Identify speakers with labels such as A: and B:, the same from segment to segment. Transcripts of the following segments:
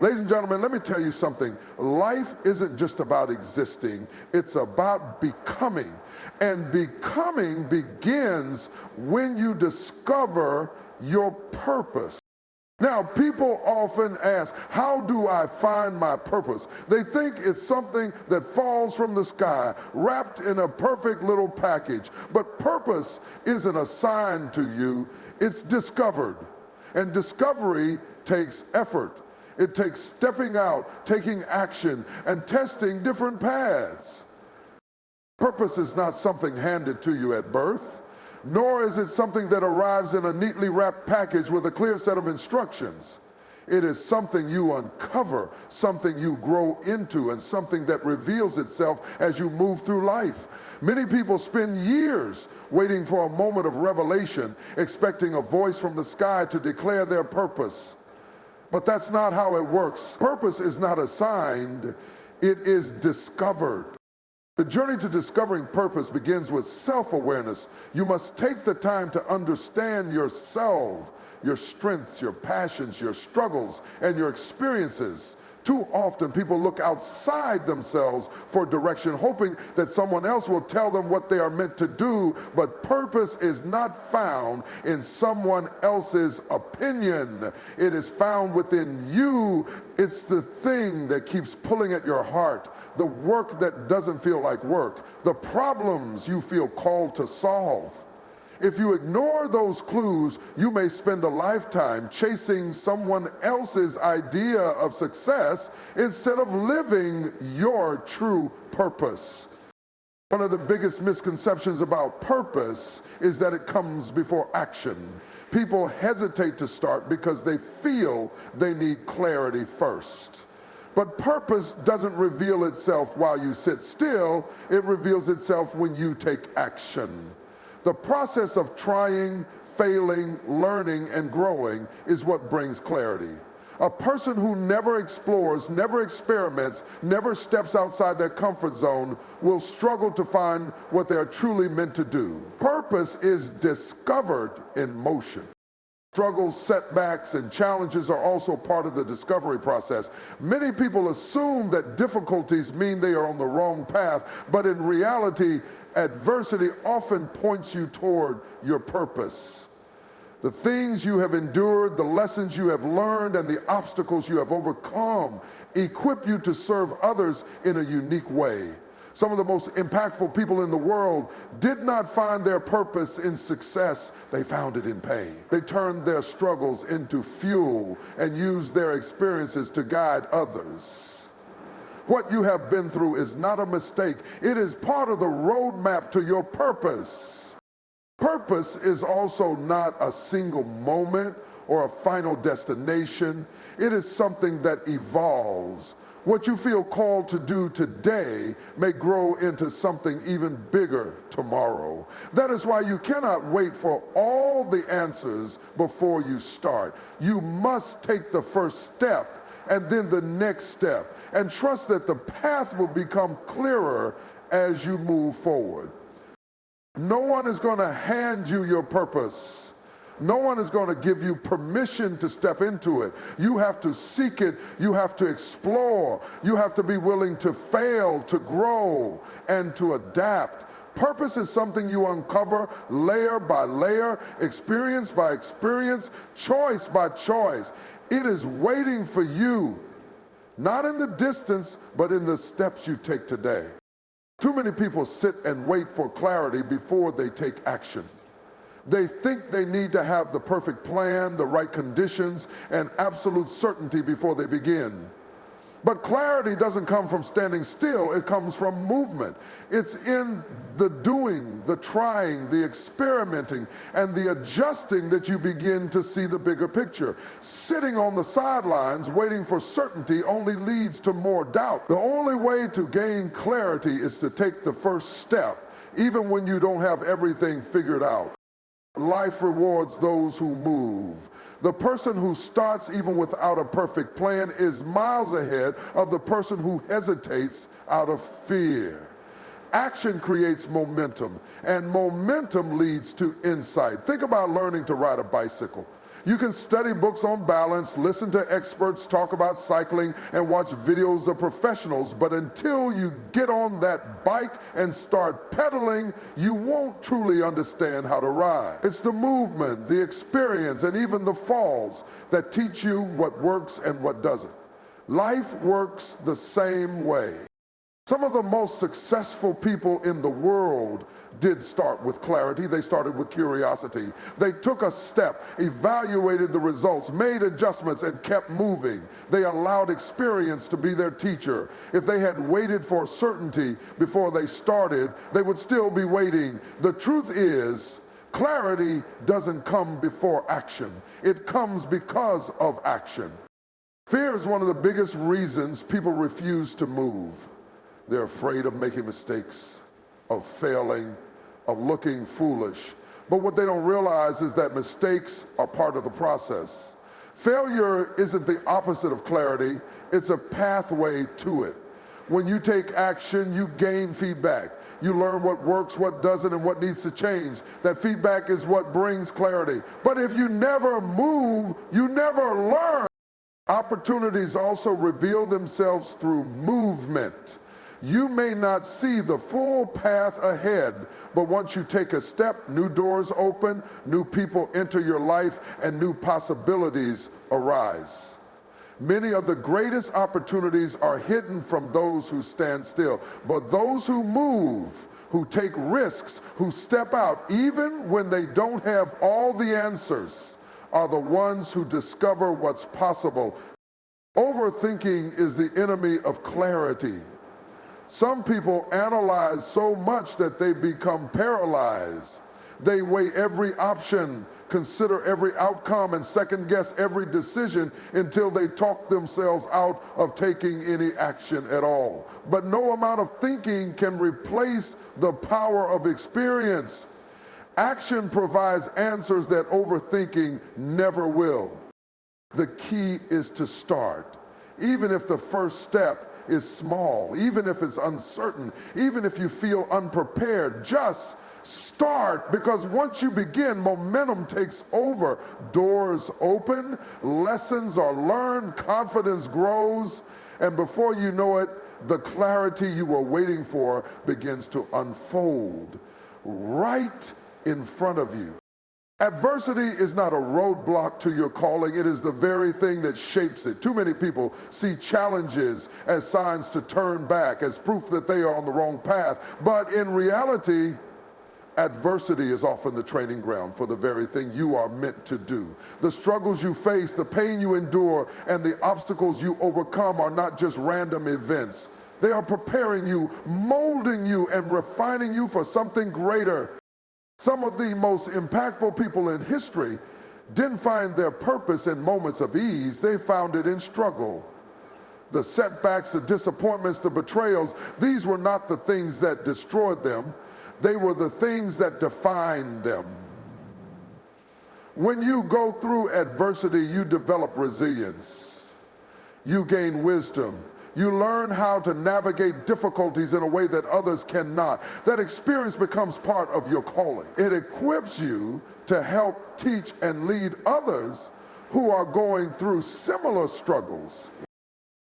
A: Ladies and gentlemen, let me tell you something. Life isn't just about existing, it's about becoming. And becoming begins when you discover your purpose. Now, people often ask, how do I find my purpose? They think it's something that falls from the sky, wrapped in a perfect little package. But purpose isn't assigned to you, it's discovered. And discovery takes effort. It takes stepping out, taking action, and testing different paths. Purpose is not something handed to you at birth, nor is it something that arrives in a neatly wrapped package with a clear set of instructions. It is something you uncover, something you grow into, and something that reveals itself as you move through life. Many people spend years waiting for a moment of revelation, expecting a voice from the sky to declare their purpose. But that's not how it works. Purpose is not assigned, it is discovered. The journey to discovering purpose begins with self-awareness. You must take the time to understand yourself, your strengths, your passions, your struggles, and your experiences. Too often, people look outside themselves for direction, hoping that someone else will tell them what they are meant to do, but purpose is not found in someone else's opinion. It is found within you. It's the thing that keeps pulling at your heart, the work that doesn't feel like work, the problems you feel called to solve. If you ignore those clues, you may spend a lifetime chasing someone else's idea of success instead of living your true purpose. One of the biggest misconceptions about purpose is that it comes before action. People hesitate to start because they feel they need clarity first. But purpose doesn't reveal itself while you sit still, it reveals itself when you take action. The process of trying, failing, learning, and growing is what brings clarity. A person who never explores, never experiments, never steps outside their comfort zone will struggle to find what they are truly meant to do. Purpose is discovered in motion. Struggles, setbacks, and challenges are also part of the discovery process. Many people assume that difficulties mean they are on the wrong path, but in reality, adversity often points you toward your purpose. The things you have endured, the lessons you have learned, and the obstacles you have overcome equip you to serve others in a unique way. Some of the most impactful people in the world did not find their purpose in success, they found it in pain. They turned their struggles into fuel and used their experiences to guide others. What you have been through is not a mistake. It is part of the roadmap to your purpose. Purpose is also not a single moment or a final destination. It is something that evolves. What you feel called to do today may grow into something even bigger tomorrow. That is why you cannot wait for all the answers before you start. You must take the first step and then the next step, and trust that the path will become clearer as you move forward. No one is going to hand you your purpose. No one is going to give you permission to step into it. You have to seek it. You have to explore. You have to be willing to fail, to grow, and to adapt. Purpose is something you uncover layer by layer, experience by experience, choice by choice. It is waiting for you, not in the distance, but in the steps you take today. Too many people sit and wait for clarity before they take action. They think they need to have the perfect plan, the right conditions, and absolute certainty before they begin. But clarity doesn't come from standing still, it comes from movement. It's in the doing, the trying, the experimenting, and the adjusting that you begin to see the bigger picture. Sitting on the sidelines waiting for certainty only leads to more doubt. The only way to gain clarity is to take the first step, even when you don't have everything figured out. Life rewards those who move. The person who starts even without a perfect plan is miles ahead of the person who hesitates out of fear. Action creates momentum, and momentum leads to insight. Think about learning to ride a bicycle. You can study books on balance, listen to experts talk about cycling, and watch videos of professionals, but until you get on that bike and start pedaling, you won't truly understand how to ride. It's the movement, the experience, and even the falls that teach you what works and what doesn't. Life works the same way. Some of the most successful people in the world did start with clarity. They started with curiosity. They took a step, evaluated the results, made adjustments, and kept moving. They allowed experience to be their teacher. If they had waited for certainty before they started, they would still be waiting. The truth is, clarity doesn't come before action. It comes because of action. Fear is one of the biggest reasons people refuse to move. They're afraid of making mistakes, of failing, of looking foolish. But what they don't realize is that mistakes are part of the process. Failure isn't the opposite of clarity, it's a pathway to it. When you take action, you gain feedback. You learn what works, what doesn't, and what needs to change. That feedback is what brings clarity. But if you never move, you never learn. Opportunities also reveal themselves through movement. You may not see the full path ahead, but once you take a step, new doors open, new people enter your life, and new possibilities arise. Many of the greatest opportunities are hidden from those who stand still, but those who move, who take risks, who step out, even when they don't have all the answers, are the ones who discover what's possible. Overthinking is the enemy of clarity. Some people analyze so much that they become paralyzed. They weigh every option, consider every outcome, and second-guess every decision until they talk themselves out of taking any action at all. But no amount of thinking can replace the power of experience. Action provides answers that overthinking never will. The key is to start, even if the first step is small, even if it's uncertain, even if you feel unprepared. Just start, because once you begin, momentum takes over. Doors open, lessons are learned, confidence grows, and before you know it, the clarity you were waiting for begins to unfold right in front of you. Adversity is not a roadblock to your calling. It is the very thing that shapes it. Too many people see challenges as signs to turn back, as proof that they are on the wrong path. But in reality, adversity is often the training ground for the very thing you are meant to do. The struggles you face, the pain you endure, and the obstacles you overcome are not just random events. They are preparing you, molding you, and refining you for something greater. Some of the most impactful people in history didn't find their purpose in moments of ease. They found it in struggle. The setbacks, the disappointments, the betrayals, these were not the things that destroyed them. They were the things that defined them. When you go through adversity, you develop resilience. You gain wisdom. You learn how to navigate difficulties in a way that others cannot. That experience becomes part of your calling. It equips you to help teach and lead others who are going through similar struggles.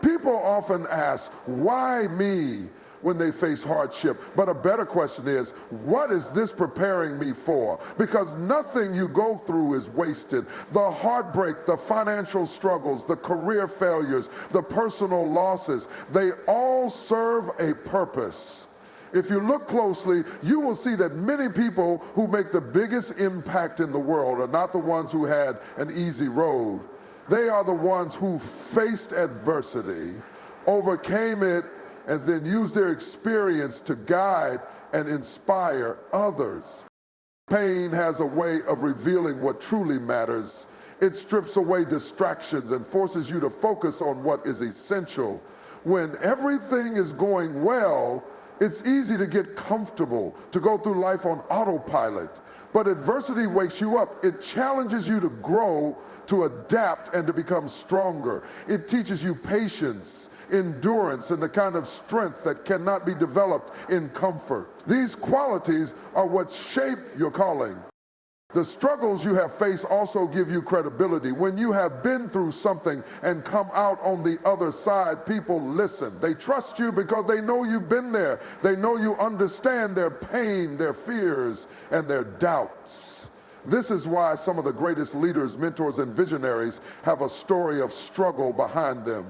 A: People often ask, why me, when they face hardship? But a better question is, what is this preparing me for? Because nothing you go through is wasted. The heartbreak, the financial struggles, the career failures, the personal losses, they all serve a purpose. If you look closely, you will see that many people who make the biggest impact in the world are not the ones who had an easy road. They are the ones who faced adversity, overcame it, and then use their experience to guide and inspire others. Pain has a way of revealing what truly matters. It strips away distractions and forces you to focus on what is essential. When everything is going well, it's easy to get comfortable, to go through life on autopilot. But adversity wakes you up. It challenges you to grow, to adapt, and to become stronger. It teaches you patience, endurance, and the kind of strength that cannot be developed in comfort. These qualities are what shape your calling. The struggles you have faced also give you credibility. When you have been through something and come out on the other side, people listen. They trust you because they know you've been there. They know you understand their pain, their fears, and their doubts. This is why some of the greatest leaders, mentors, and visionaries have a story of struggle behind them.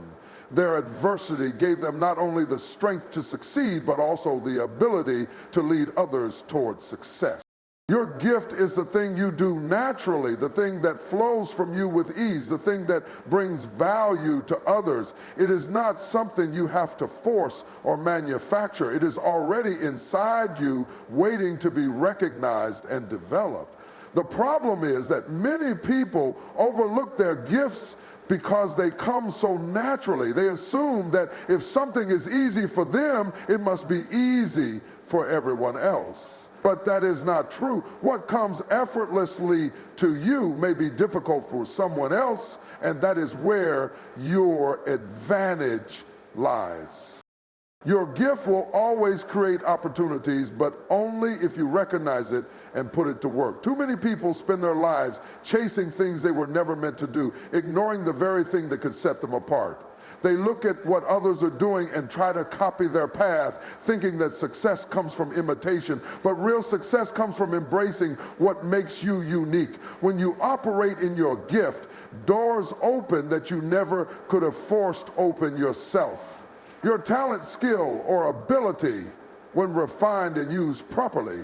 A: Their adversity gave them not only the strength to succeed, but also the ability to lead others towards success. Your gift is the thing you do naturally, the thing that flows from you with ease, the thing that brings value to others. It is not something you have to force or manufacture. It is already inside you, waiting to be recognized and developed. The problem is that many people overlook their gifts because they come so naturally. They assume that if something is easy for them, it must be easy for everyone else. But that is not true. What comes effortlessly to you may be difficult for someone else, and that is where your advantage lies. Your gift will always create opportunities, but only if you recognize it and put it to work. Too many people spend their lives chasing things they were never meant to do, ignoring the very thing that could set them apart. They look at what others are doing and try to copy their path, thinking that success comes from imitation. But real success comes from embracing what makes you unique. When you operate in your gift, doors open that you never could have forced open yourself. Your talent, skill, or ability, when refined and used properly,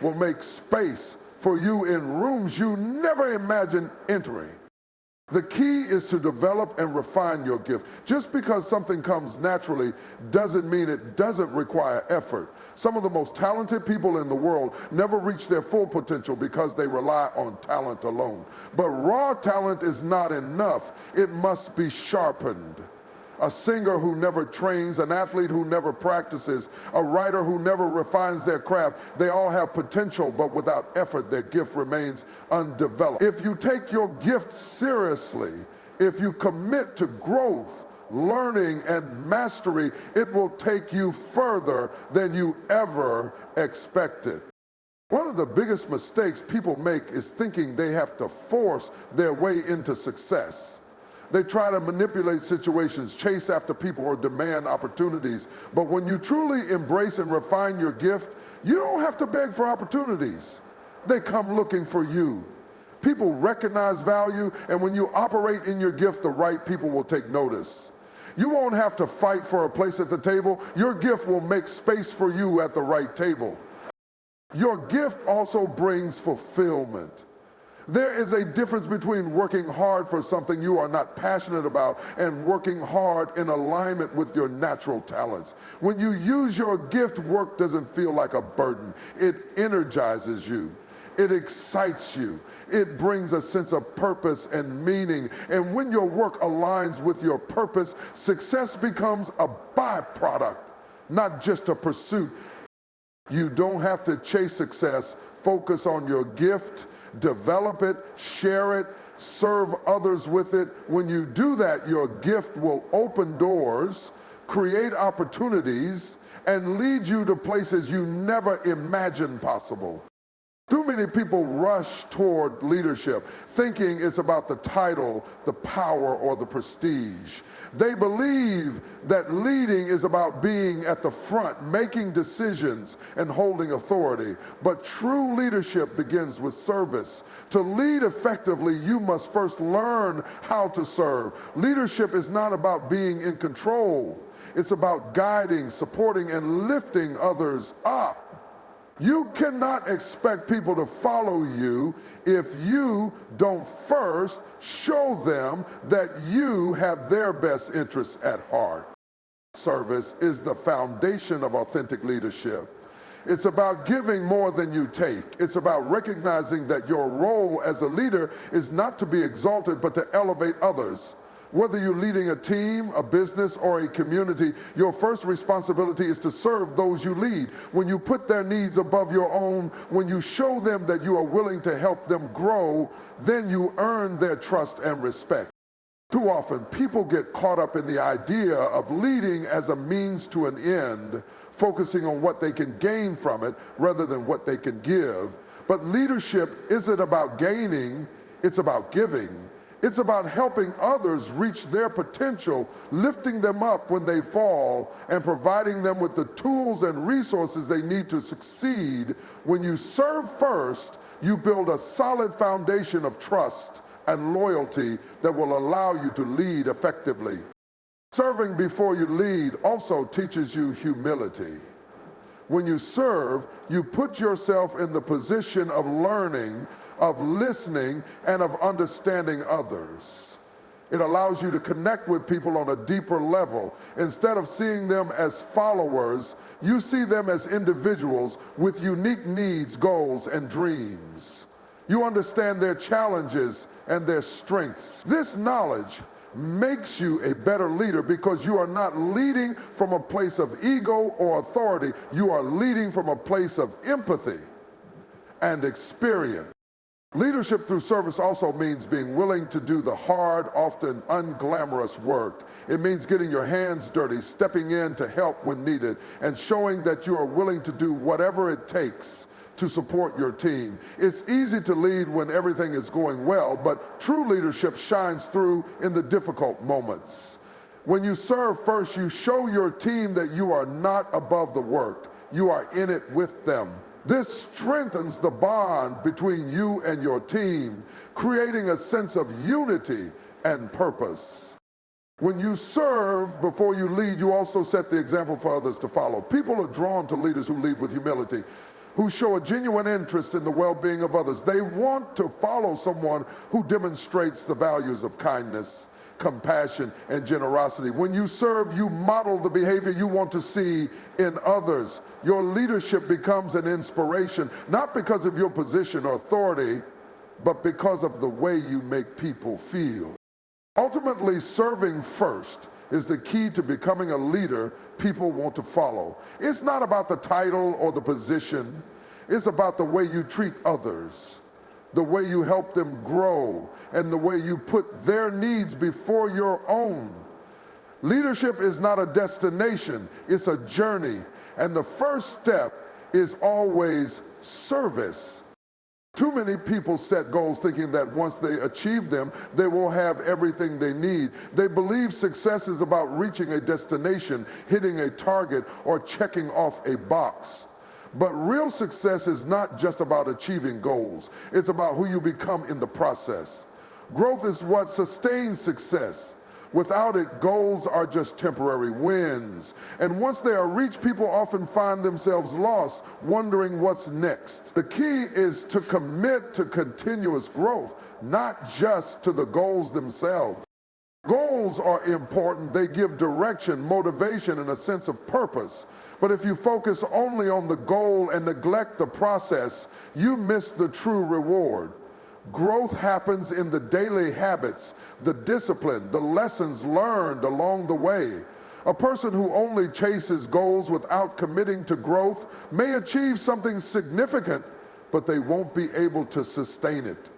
A: will make space for you in rooms you never imagined entering. The key is to develop and refine your gift. Just because something comes naturally doesn't mean it doesn't require effort. Some of the most talented people in the world never reach their full potential because they rely on talent alone. But raw talent is not enough. It must be sharpened. A singer who never trains, an athlete who never practices, a writer who never refines their craft, they all have potential, but without effort, their gift remains undeveloped. If you take your gift seriously, if you commit to growth, learning, and mastery, it will take you further than you ever expected. One of the biggest mistakes people make is thinking they have to force their way into success. They try to manipulate situations, chase after people, or demand opportunities. But when you truly embrace and refine your gift, you don't have to beg for opportunities. They come looking for you. People recognize value, and when you operate in your gift, the right people will take notice. You won't have to fight for a place at the table. Your gift will make space for you at the right table. Your gift also brings fulfillment. There is a difference between working hard for something you are not passionate about and working hard in alignment with your natural talents. When you use your gift, work doesn't feel like a burden. It energizes you. It excites you. It brings a sense of purpose and meaning. And when your work aligns with your purpose, success becomes a byproduct, not just a pursuit. You don't have to chase success. Focus on your gift. Develop it, share it, serve others with it. When you do that, your gift will open doors, create opportunities, and lead you to places you never imagined possible. Too many people rush toward leadership, thinking it's about the title, the power, or the prestige. They believe that leading is about being at the front, making decisions, and holding authority. But true leadership begins with service. To lead effectively, you must first learn how to serve. Leadership is not about being in control. It's about guiding, supporting, and lifting others up. You cannot expect people to follow you if you don't first show them that you have their best interests at heart. Service is the foundation of authentic leadership. It's about giving more than you take. It's about recognizing that your role as a leader is not to be exalted, but to elevate others. Whether you're leading a team, a business, or a community, your first responsibility is to serve those you lead. When you put their needs above your own, when you show them that you are willing to help them grow, then you earn their trust and respect. Too often, people get caught up in the idea of leading as a means to an end, focusing on what they can gain from it rather than what they can give. But leadership isn't about gaining, it's about giving. It's about helping others reach their potential, lifting them up when they fall, and providing them with the tools and resources they need to succeed. When you serve first, you build a solid foundation of trust and loyalty that will allow you to lead effectively. Serving before you lead also teaches you humility. When you serve, you put yourself in the position of learning, of listening, and of understanding others. It allows you to connect with people on a deeper level. Instead of seeing them as followers, you see them as individuals with unique needs, goals, and dreams. You understand their challenges and their strengths. This knowledge makes you a better leader because you are not leading from a place of ego or authority. You are leading from a place of empathy and experience. Leadership through service also means being willing to do the hard, often unglamorous work. It means getting your hands dirty, stepping in to help when needed, and showing that you are willing to do whatever it takes to support your team. It's easy to lead when everything is going well, but true leadership shines through in the difficult moments. When you serve first, you show your team that you are not above the work. You are in it with them. This strengthens the bond between you and your team, creating a sense of unity and purpose. When you serve before you lead, you also set the example for others to follow. People are drawn to leaders who lead with humility, who show a genuine interest in the well-being of others. They want to follow someone who demonstrates the values of kindness, compassion, and generosity. When you serve, you model the behavior you want to see in others. Your leadership becomes an inspiration, not because of your position or authority, but because of the way you make people feel. Ultimately, serving first is the key to becoming a leader people want to follow. It's not about the title or the position. It's about the way you treat others, the way you help them grow, and the way you put their needs before your own. Leadership is not a destination, it's a journey. And the first step is always service. Too many people set goals thinking that once they achieve them, they will have everything they need. They believe success is about reaching a destination, hitting a target, or checking off a box. But real success is not just about achieving goals. It's about who you become in the process. Growth is what sustains success. Without it, goals are just temporary wins. And once they are reached, people often find themselves lost, wondering what's next. The key is to commit to continuous growth, not just to the goals themselves. Goals are important. They give direction, motivation, and a sense of purpose. But if you focus only on the goal and neglect the process, you miss the true reward. Growth happens in the daily habits, the discipline, the lessons learned along the way. A person who only chases goals without committing to growth may achieve something significant, but they won't be able to sustain it.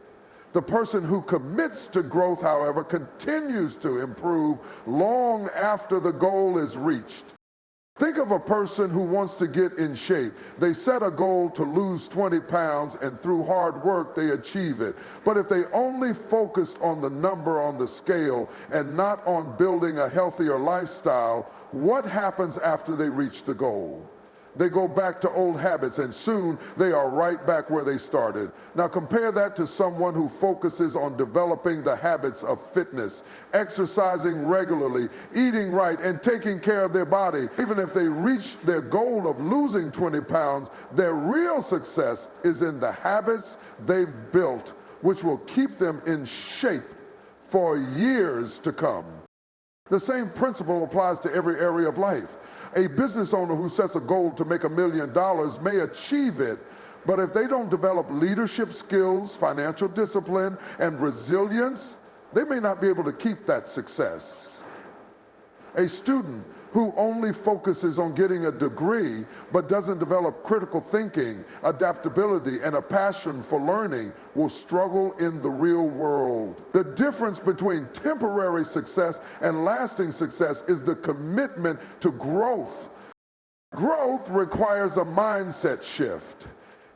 A: The person who commits to growth, however, continues to improve long after the goal is reached. Think of a person who wants to get in shape. They set a goal to lose 20 pounds, and through hard work, they achieve it. But if they only focused on the number on the scale and not on building a healthier lifestyle, what happens after they reach the goal? They go back to old habits, and soon they are right back where they started. Now compare that to someone who focuses on developing the habits of fitness, exercising regularly, eating right, and taking care of their body. Even if they reach their goal of losing 20 pounds, their real success is in the habits they've built, which will keep them in shape for years to come. The same principle applies to every area of life. A business owner who sets a goal to make $1 million may achieve it, but if they don't develop leadership skills, financial discipline, and resilience, they may not be able to keep that success. A student who only focuses on getting a degree but doesn't develop critical thinking, adaptability, and a passion for learning will struggle in the real world. The difference between temporary success and lasting success is the commitment to growth. Growth requires a mindset shift.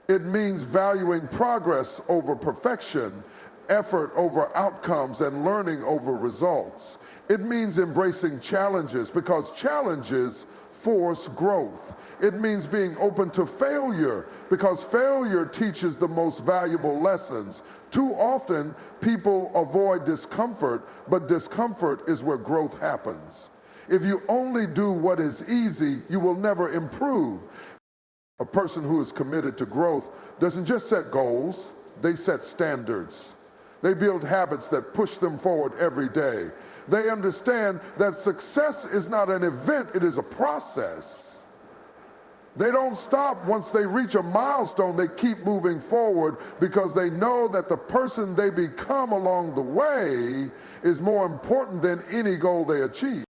A: It means valuing progress over perfection, effort over outcomes, and learning over results. It means embracing challenges because challenges force growth. It means being open to failure because failure teaches the most valuable lessons. Too often, people avoid discomfort, but discomfort is where growth happens. If you only do what is easy, you will never improve. A person who is committed to growth doesn't just set goals, they set standards. They build habits that push them forward every day. They understand that success is not an event, it is a process. They don't stop once they reach a milestone, they keep moving forward because they know that the person they become along the way is more important than any goal they achieve.